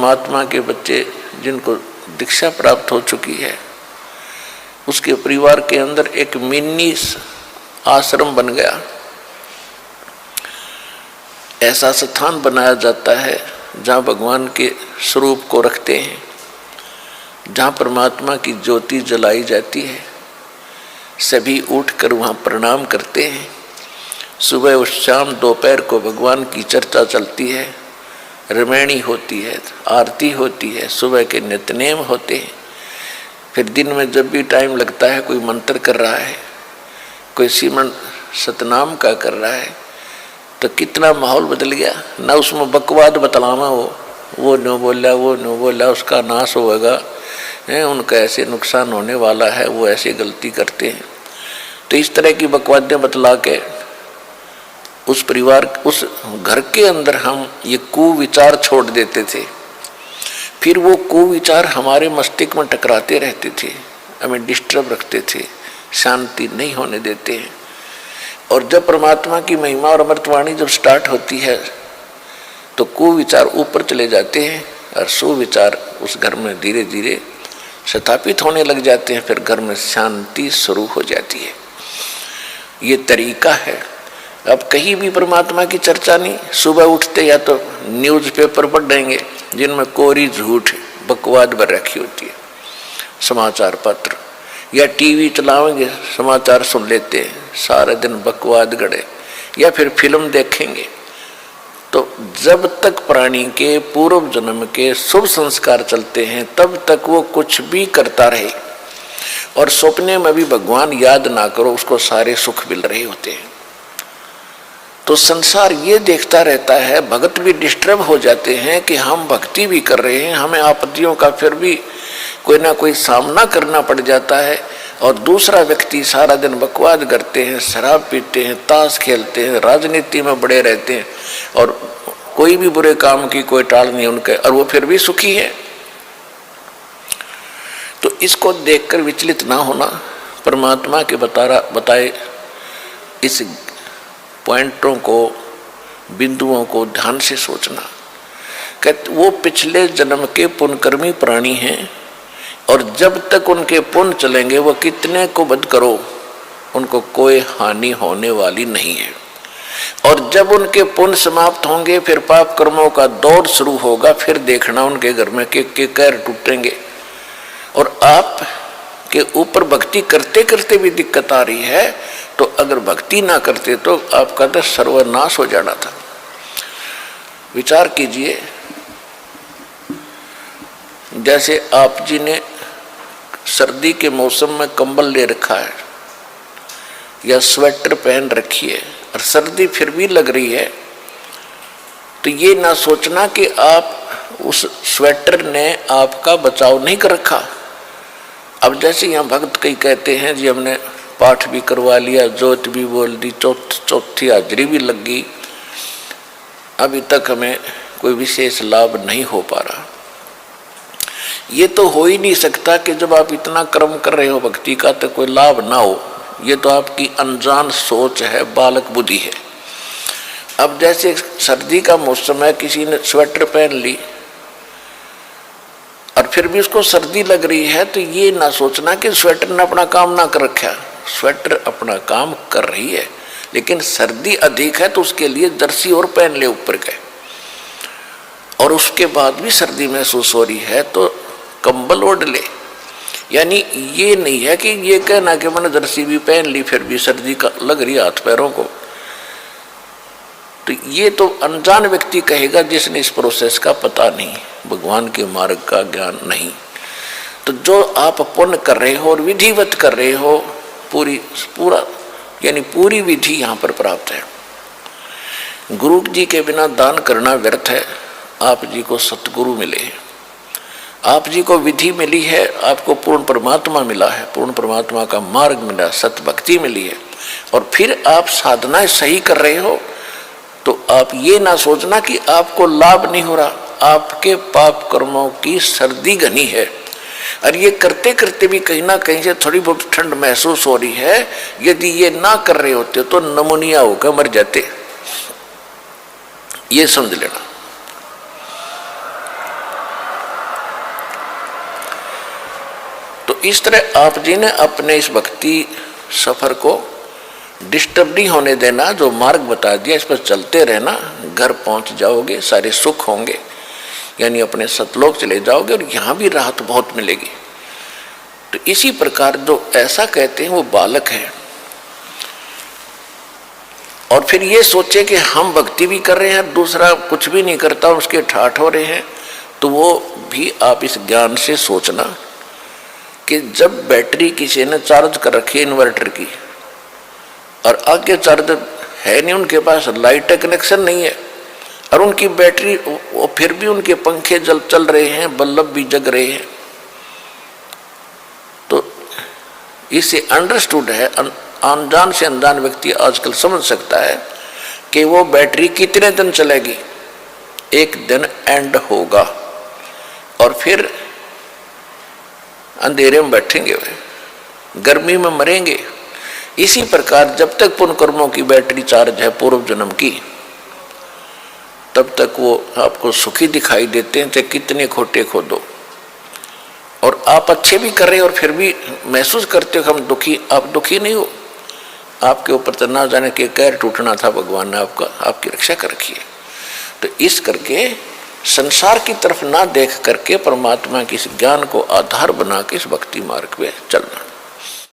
परमात्मा के बच्चे जिनको दीक्षा प्राप्त हो चुकी है, उसके परिवार के अंदर एक मिनी आश्रम बन गया। ऐसा स्थान बनाया जाता है जहाँ भगवान के स्वरूप को रखते हैं, जहाँ परमात्मा की ज्योति जलाई जाती है। सभी उठकर वहाँ प्रणाम करते हैं। सुबह और शाम दोपहर को भगवान की चर्चा चलती है, रमैणी होती है, आरती होती है, सुबह के नित्यनेम होते हैं। फिर दिन में जब भी टाइम लगता है, कोई मंत्र कर रहा है, कोई सिमरन सतनाम का कर रहा है, तो कितना माहौल बदल गया। ना उसमें बकवाद बतलावा वो नो बोला, वो नो बोला, उसका नाश होगा, उनका ऐसे नुकसान होने वाला है, वो ऐसे गलती करते हैं। तो इस तरह की बकवादें बतला के उस परिवार, उस घर के अंदर हम ये कुविचार छोड़ देते थे। फिर वो कुविचार हमारे मस्तिष्क में टकराते रहते थे, हमें डिस्टर्ब रखते थे, शांति नहीं होने देते हैं। और जब परमात्मा की महिमा और अमृतवाणी जब स्टार्ट होती है तो कुविचार ऊपर चले जाते हैं और सुविचार उस घर में धीरे धीरे स्थापित होने लग जाते हैं। फिर घर में शांति शुरू हो जाती है। ये तरीका है। अब कहीं भी परमात्मा की चर्चा नहीं। सुबह उठते या तो न्यूज़पेपर पढ़ देंगे जिनमें कोरी झूठ बकवाद भर रखी होती है, समाचार पत्र, या टीवी चलाएंगे, समाचार सुन लेते हैं, सारे दिन बकवाद गड़े, या फिर फिल्म देखेंगे। तो जब तक प्राणी के पूर्व जन्म के शुभ संस्कार चलते हैं तब तक वो कुछ भी करता रहे, और सपने में भी भगवान याद ना करो, उसको सारे सुख मिल रहे होते हैं। तो संसार ये देखता रहता है, भक्त भी डिस्टर्ब हो जाते हैं कि हम भक्ति भी कर रहे हैं, हमें आपत्तियों का फिर भी कोई ना कोई सामना करना पड़ जाता है, और दूसरा व्यक्ति सारा दिन बकवाद करते हैं, शराब पीते हैं, ताश खेलते हैं, राजनीति में बड़े रहते हैं, और कोई भी बुरे काम की कोई टाल नहीं उनके, और वो फिर भी सुखी है। तो इसको देखकर विचलित ना होना, परमात्मा के बताए इस पॉइंटों को, बिंदुओं को ध्यान से सोचना। कहते वो पिछले जन्म के पुण्यकर्मी प्राणी हैं, और जब तक उनके पुण्य चलेंगे वो कितने को वध करो, उनको कोई हानि होने वाली नहीं है। और जब उनके पुण्य समाप्त होंगे फिर पाप कर्मों का दौर शुरू होगा। फिर देखना उनके घर में के कैर टूटेंगे, और आप के ऊपर भक्ति करते करते भी दिक्कत आ रही है, तो अगर भक्ति ना करते तो आपका तो सर्वनाश हो जाना था। विचार कीजिए, जैसे आप जी ने सर्दी के मौसम में कंबल ले रखा है या स्वेटर पहन रखी है और सर्दी फिर भी लग रही है, तो ये ना सोचना कि आप उस स्वेटर ने आपका बचाव नहीं कर रखा। अब जैसे यहाँ भक्त कई कहते हैं जी हमने पाठ भी करवा लिया, जोत भी बोल दी, चौथी हाजरी भी लग गई, अभी तक हमें कोई विशेष लाभ नहीं हो पा रहा। ये तो हो ही नहीं सकता कि जब आप इतना कर्म कर रहे हो भक्ति का तो कोई लाभ ना हो। ये तो आपकी अनजान सोच है, बालक बुद्धि है। अब जैसे सर्दी का मौसम है, किसी ने स्वेटर पहन ली और फिर भी उसको सर्दी लग रही है, तो ये ना सोचना कि स्वेटर ने अपना काम ना कर रखा। स्वेटर अपना काम कर रही है, लेकिन सर्दी अधिक है तो उसके लिए जर्सी और पहन ले ऊपर के, और उसके बाद भी सर्दी महसूस हो रही है तो कंबल ओढ़ ले। यानी ये नहीं है कि ये कहना कि मैंने जर्सी भी पहन ली फिर भी सर्दी का लग रही हाथ पैरों को, तो ये तो अनजान व्यक्ति कहेगा जिसने इस प्रोसेस का पता नहीं, भगवान के मार्ग का ज्ञान नहीं। तो जो आप पुण्य कर रहे हो और विधिवत कर रहे हो, पूरी विधि यहाँ पर प्राप्त है। गुरु जी के बिना दान करना व्यर्थ है। आप जी को सतगुरु मिले, आप जी को विधि मिली है, आपको पूर्ण परमात्मा मिला है, पूर्ण परमात्मा का मार्ग मिला, सत भक्ति मिली है, और फिर आप साधनाएं सही कर रहे हो, तो आप ये ना सोचना कि आपको लाभ नहीं हो रहा। आपके पाप कर्मों की सर्दी घनी है, और ये करते करते भी कहीं ना कहीं से थोड़ी बहुत ठंड महसूस हो रही है। यदि ये ना कर रहे होते तो नमूनिया होकर मर जाते, ये समझ लेना। तो इस तरह आप जी ने अपने इस भक्ति सफर को डिस्टर्ब नहीं होने देना। जो मार्ग बता दिया इस पर चलते रहना, घर पहुंच जाओगे, सारे सुख होंगे, यानी अपने सतलोक चले जाओगे और यहाँ भी राहत बहुत मिलेगी। तो इसी प्रकार जो ऐसा कहते हैं वो बालक है, और फिर ये सोचे कि हम भक्ति भी कर रहे हैं, दूसरा कुछ भी नहीं करता, उसके ठाठ हो रहे हैं, तो वो भी आप इस ज्ञान से सोचना कि जब बैटरी किसी ने चार्ज कर रखी है इन्वर्टर की और आगे चार्ज है नहीं, उनके पास लाइट कनेक्शन नहीं है और उनकी बैटरी, फिर भी उनके पंखे चल रहे हैं, बल्ब भी जग रहे हैं, तो इससे अंडरस्टूड है, अनजान से अनजान व्यक्ति आजकल समझ सकता है कि वो बैटरी कितने दिन चलेगी। एक दिन एंड होगा और फिर अंधेरे में बैठेंगे, वे गर्मी में मरेंगे। इसी प्रकार जब तक पुण्य कर्मों की बैटरी चार्ज है पूर्व जन्म की, तब तक वो आपको सुखी दिखाई देते हैं, चाहे कितने खोटे खोदो, और आप अच्छे भी कर रहे हो और फिर भी महसूस करते हो हम दुखी। आप दुखी नहीं हो, आपके ऊपर तो ना जाने के कहर टूटना था, भगवान ने आपकी रक्षा कर रखी है। तो इस करके संसार की तरफ ना देख करके परमात्मा के इस ज्ञान को आधार बना के इस भक्ति मार्ग पे चलना।